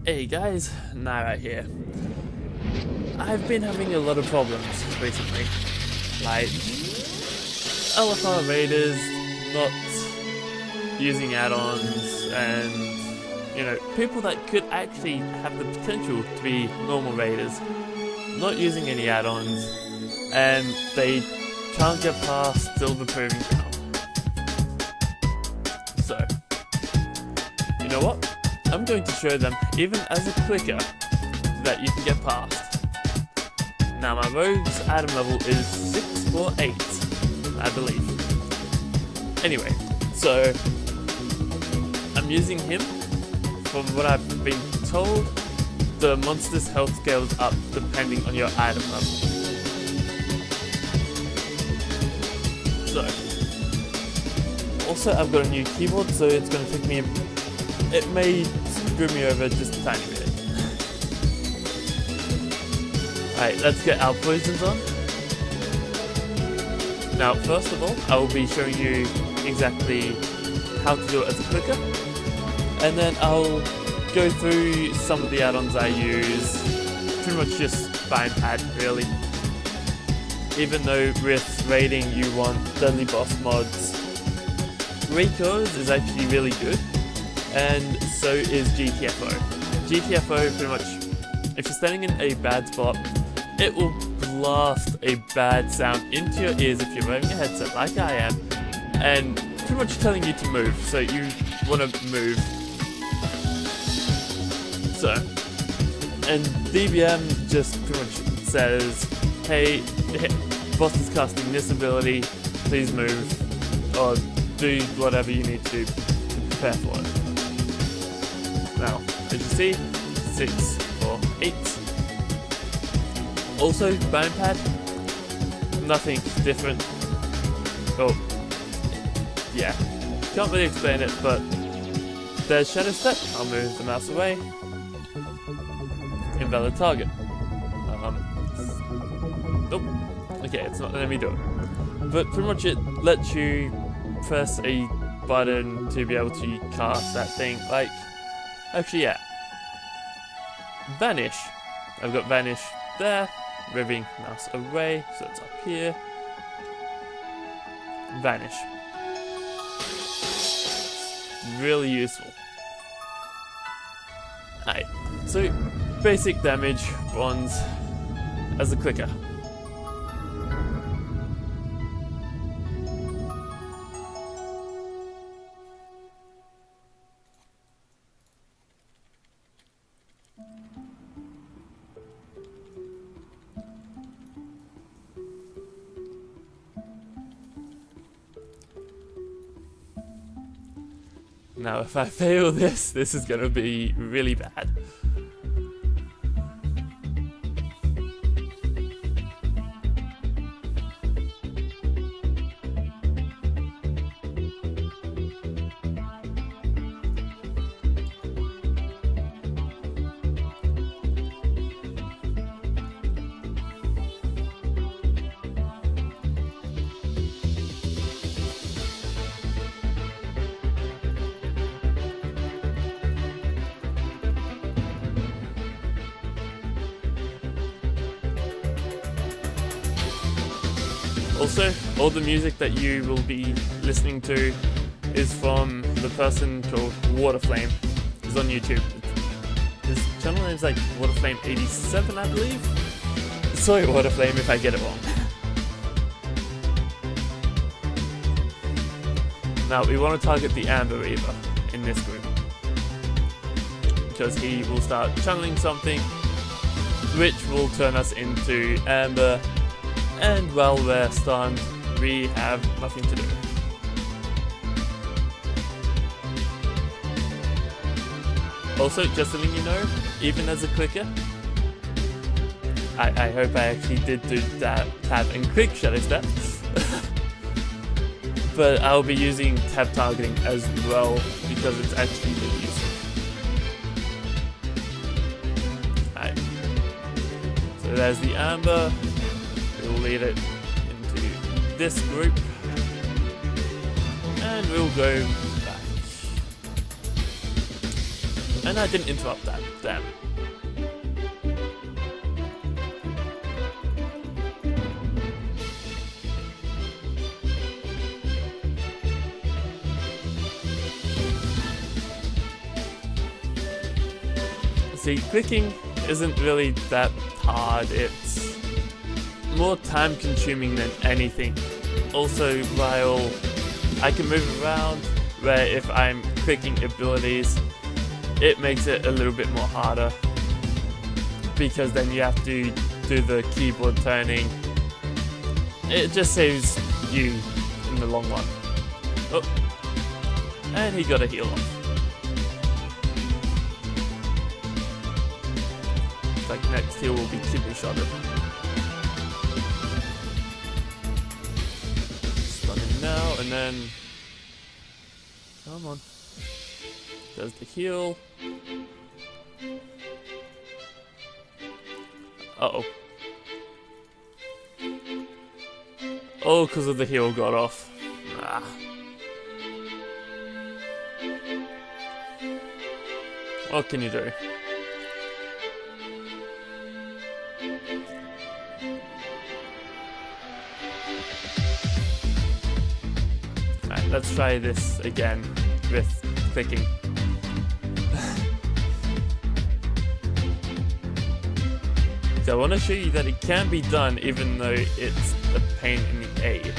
Hey guys, Nyrat here. I've been having a lot of problems recently, like LFR Raiders not using add-ons, and people that could actually have the potential to be normal Raiders not using any add-ons, and they can't get past Silver Proving Ground. So, you know what? I'm going to show them, even as a clicker, that you can get past. Now my rogue's addon level is 648, I believe. Anyway, so I'm using him. From what I've been told, the monster's health scales up depending on your addon level. So, also I've got a new keyboard, so it's going to take me it may screw me over just a tiny bit. Alright, let's get our poisons on. Now, first of all, I will be showing you exactly how to do it as a clicker, and then I'll go through some of the add-ons I use, pretty much just bind pad really. Even though with raiding you want deadly boss mods, Rico's is actually really good. And so is GTFO. GTFO pretty much, if you're standing in a bad spot, it will blast a bad sound into your ears if you're wearing a headset like I am, and pretty much telling you to move, so you want to move. So, and DBM just pretty much says, hey, boss is casting this ability, please move, or do whatever you need to prepare for it. Now, as you see, 6, 4, 8. Also, bind pad, nothing different. Oh, yeah, can't really explain it, but there's Shadow Step. I'll move the mouse away. Invalid target. Nope. Okay, it's not letting me do it. But pretty much it lets you press a button to be able to cast that thing, like. Actually, yeah. Vanish. I've got Vanish there. Moving mouse away, so it's up here. Vanish. Really useful. Alright, so basic damage runs as a clicker. Now if I fail this is gonna be really bad. Also, all the music that you will be listening to is from the person called Waterflame. He's on YouTube. His channel name is like Waterflame87, I believe. Sorry, Waterflame, if I get it wrong. Now, we want to target the Amber Reaver in this group, because he will start channeling something, which will turn us into Amber. And while we're stunned, we have nothing to do. Also, just so you know, even as a clicker, I hope I actually did do that tab and quick shadow step. But I'll be using tab targeting as well, because it's actually really useful. Alright. So there's the Amber. We'll lead it into this group, and we'll go back. And I didn't interrupt that. Damn. See, clicking isn't really that hard. It's more time consuming than anything. Also, while I can move around, where if I'm clicking abilities, it makes it a little bit more harder, because then you have to do the keyboard turning. It just saves you in the long run. Oh, and he got a heal off. Like next heal will be kidney shotted. Stun him now, and then come on. Does the heal. Uh-oh. Oh, because of the heal got off. Ah. What can you do? Alright, let's try this again with clicking. So I want to show you that it can be done even though it's a pain in the aid.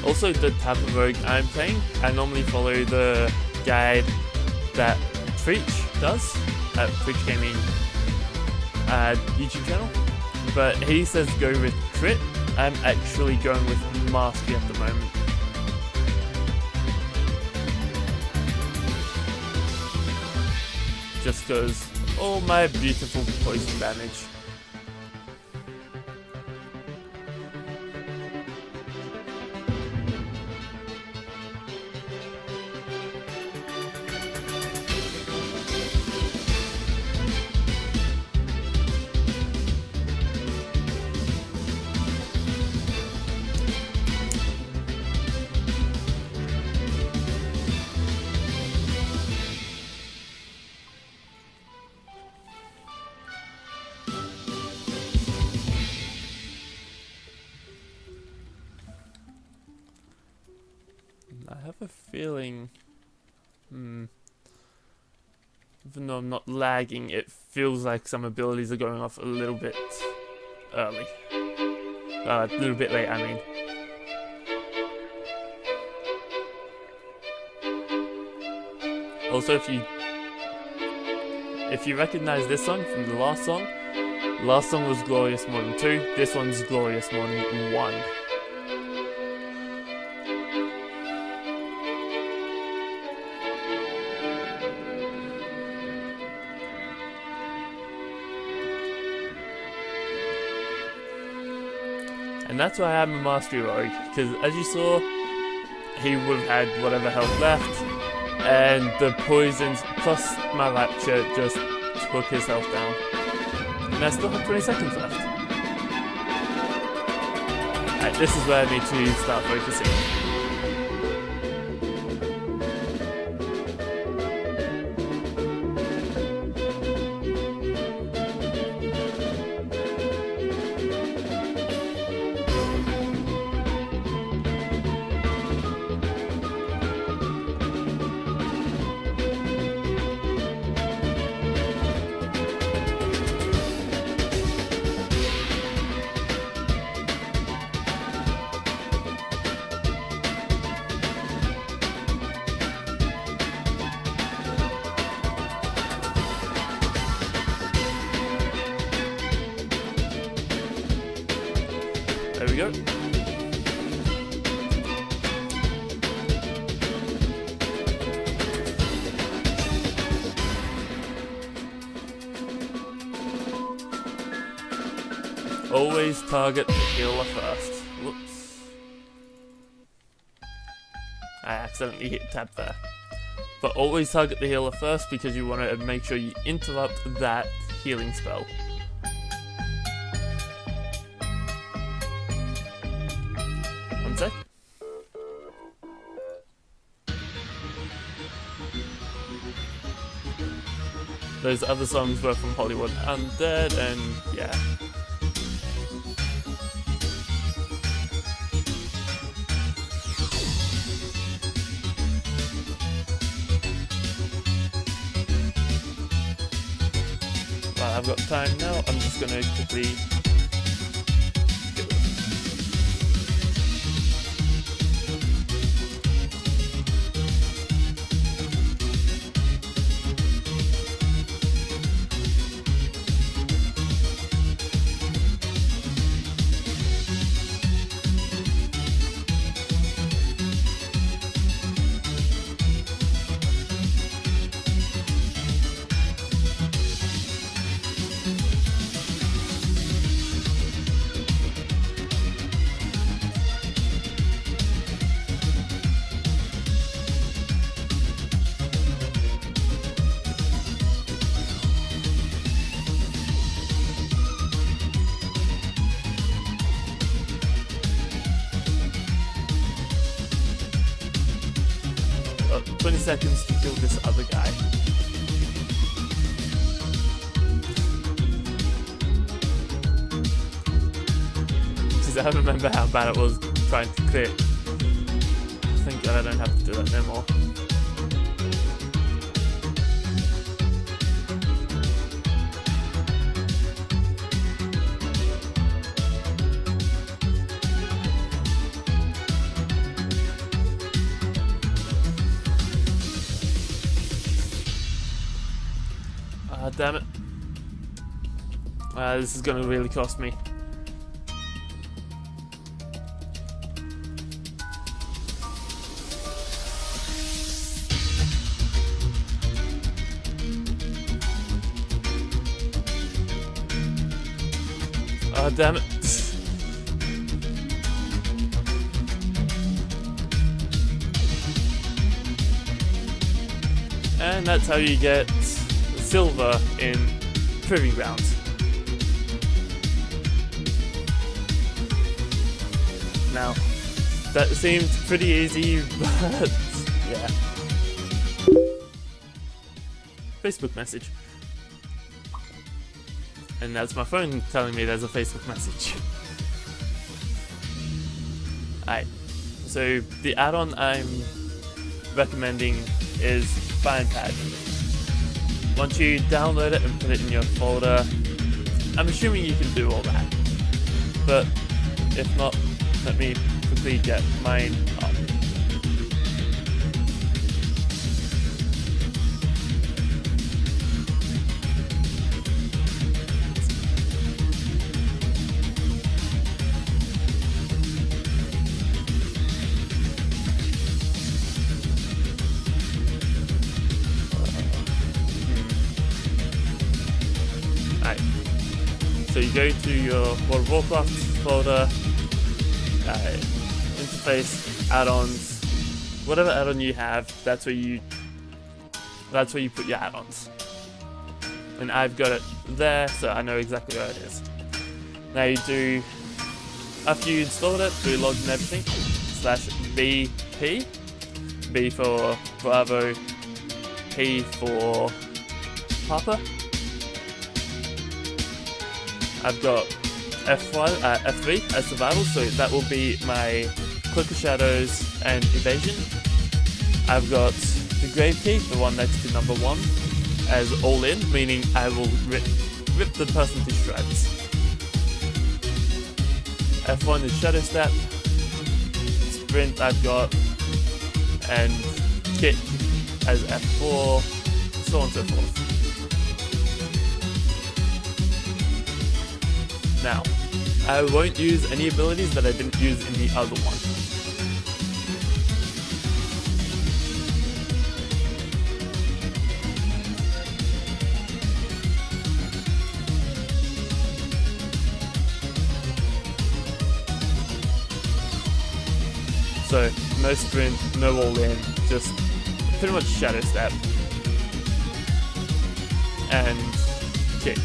Also, the type of rogue I'm playing, I normally follow the guide that Preach does, at Preach Gaming YouTube channel, but he says go with crit. I'm actually going with mastery at the moment. Just because all my beautiful poison damage. I have a feeling, even though I'm not lagging, it feels like some abilities are going off a little bit early. A little bit late, I mean. Also, if you recognize this song from the last song was Glorious Morning 2, this one's Glorious Morning 1. And that's why I'm a Mastery Rogue, because as you saw, he would have had whatever health left, and the poisons plus my Rapture just took his health down. And I still have 20 seconds left. Alright, this is where I need to start focusing. There we go. Always target the healer first. Whoops. I accidentally hit tab there. but always target the healer first because you want to make sure you interrupt that healing spell. One sec. Those other songs were from Hollywood Undead, and yeah. Right, I've got time now. I'm just gonna quickly get rid of it. 20 seconds to kill this other guy. Because I remember how bad it was trying to clear. Thank God I don't have to do that no more. Damn it. This is going to really cost me. Damn it. And that's how you get silver in proving grounds. Now, that seemed pretty easy, but yeah. Facebook message. And that's my phone telling me there's a Facebook message. Alright, so the add-on I'm recommending is Find Pad. Once you download it and put it in your folder, I'm assuming you can do all that. But if not, let me quickly get mine up. So you go to your World of Warcraft folder, interface, add-ons, whatever add-on you have, that's where you put your add-ons. And I've got it there, so I know exactly where it is. Now you do, after you installed it, do login and everything, /BP, B for Bravo, P for Papa. I've got F3 as survival, so that will be my Clicker Shadows and Evasion. I've got the Grave Key, the one next to number 1, as all in, meaning I will rip the person to shreds. F1 is Shadow Step, Sprint I've got, and Kick as F4, so on and so forth. Now, I won't use any abilities that I didn't use in the other one. So, no sprint, no all in, just pretty much shadow step and kick.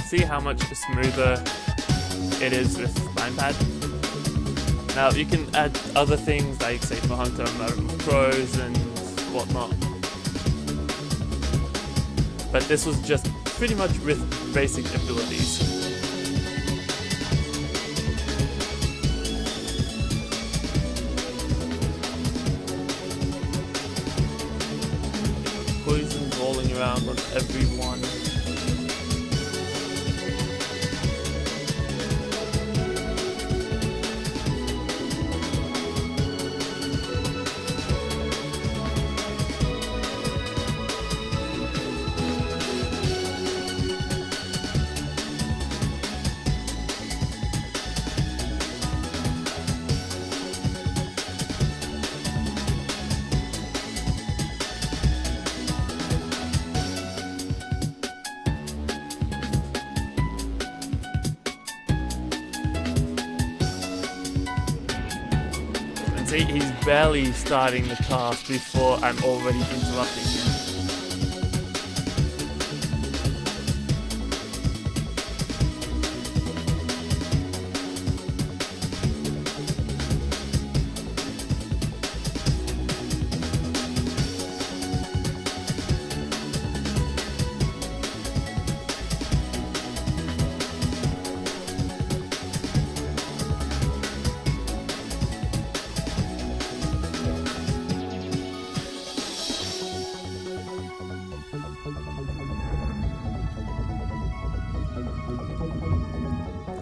See how much smoother it is with Spine Pad. Now you can add other things like say for Hunter, Crows and whatnot. But this was just pretty much with basic abilities. Poison rolling around on everyone. See, he's barely starting the cast before I'm already interrupting him.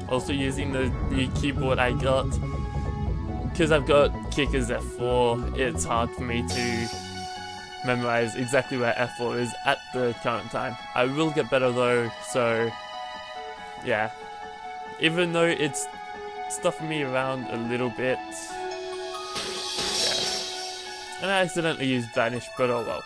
Also using the new keyboard I got, because I've got kickers F4, it's hard for me to memorize exactly where F4 is at the current time. I will get better though, so yeah. Even though it's stuffing me around a little bit, yeah. And I accidentally used Vanish, but oh well.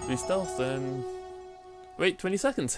We stealth and wait 20 seconds.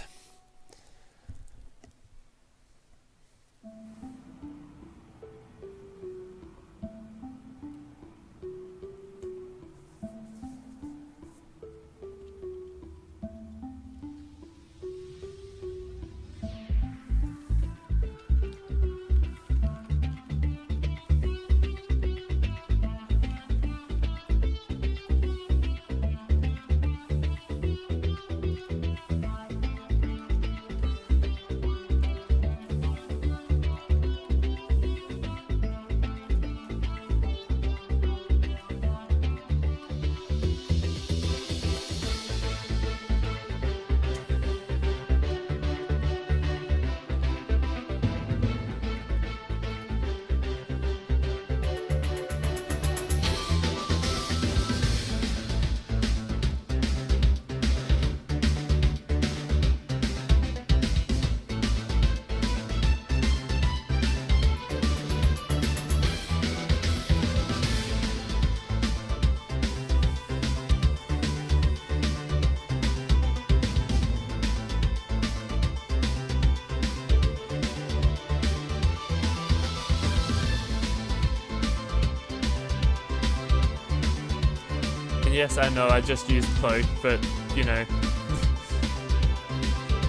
And yes, I know I just used cloak, but you know,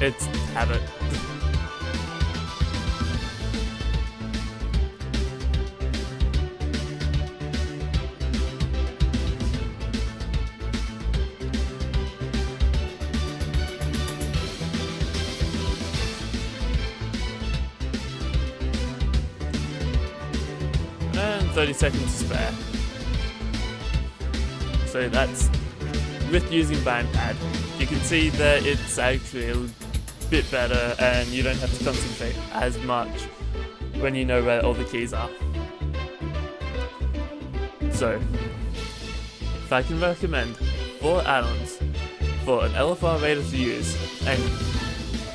it's habit. And 30 seconds to spare. So that's with using bind pad. You can see that it's actually a bit better and you don't have to concentrate as much when you know where all the keys are. So, if I can recommend 4 add-ons for an LFR Raider to use, and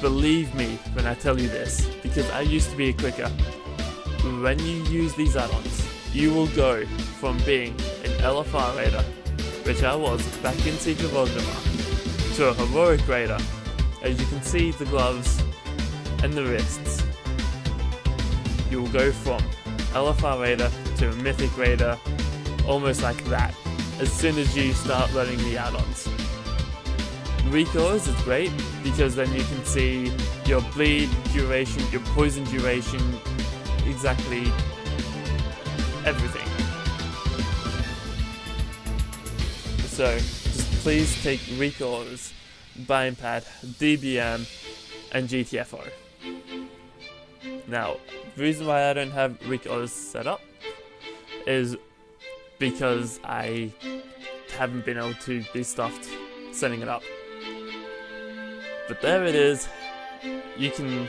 believe me when I tell you this, because I used to be a clicker, when you use these add-ons, you will go from being an LFR Raider, which I was back in Siege of Orgrimmar, to a heroic Raider. As you can see the gloves and the wrists. You will go from LFR Raider to a Mythic Raider, almost like that, as soon as you start learning the add-ons. Recoils is great, because then you can see your bleed duration, your poison duration, exactly everything. So, just please take recoils, bind pad, DBM, and GTFO. Now, the reason why I don't have recoils set up is because I haven't been able to be stuffed setting it up. But there it is. You can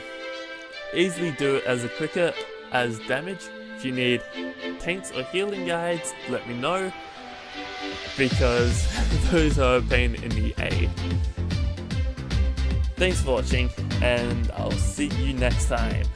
easily do it as a clicker, as damage. If you need taints or healing guides, let me know, because those are a pain in the A. Thanks for watching, and I'll see you next time.